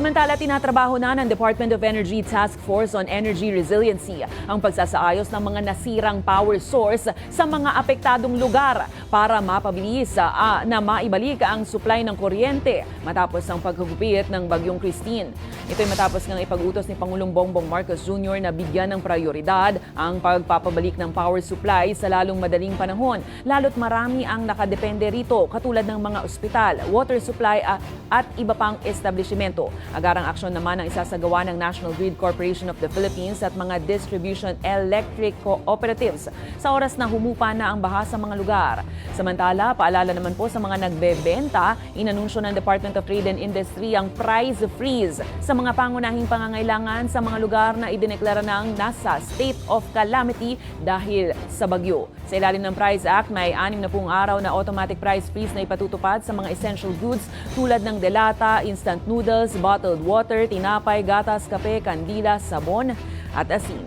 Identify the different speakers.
Speaker 1: Samantala, tinatrabaho na ng Department of Energy Task Force on Energy Resiliency ang pagsasaayos ng mga nasirang power source sa mga apektadong lugar para mapabilis na maibalik ang supply ng kuryente matapos ang paghugupit ng Bagyong Christine. Ito'y matapos ng ipag-utos ni Pangulong Bongbong Marcos Jr. na bigyan ng prioridad ang pagpapabalik ng power supply sa lalong madaling panahon, lalo't marami ang nakadepende rito katulad ng mga ospital, water supply at iba pang establishmento. Agarang aksyon naman ang isasagawa ng National Grid Corporation of the Philippines at mga distribution electric cooperatives sa oras na humupa na ang baha sa mga lugar. Samantala, paalala naman po sa mga nagbebenta, inanunsyo ng Department of Trade and Industry ang price freeze sa mga pangunahing pangangailangan sa mga lugar na idineklara ng nasa state of calamity dahil sa bagyo. Sa ilalim ng Price Act, may 60 araw na automatic price freeze na ipatutupad sa mga essential goods tulad ng delata, instant noodles, bottled water, tinapay, gatas, kape, kandila, sabon at asin.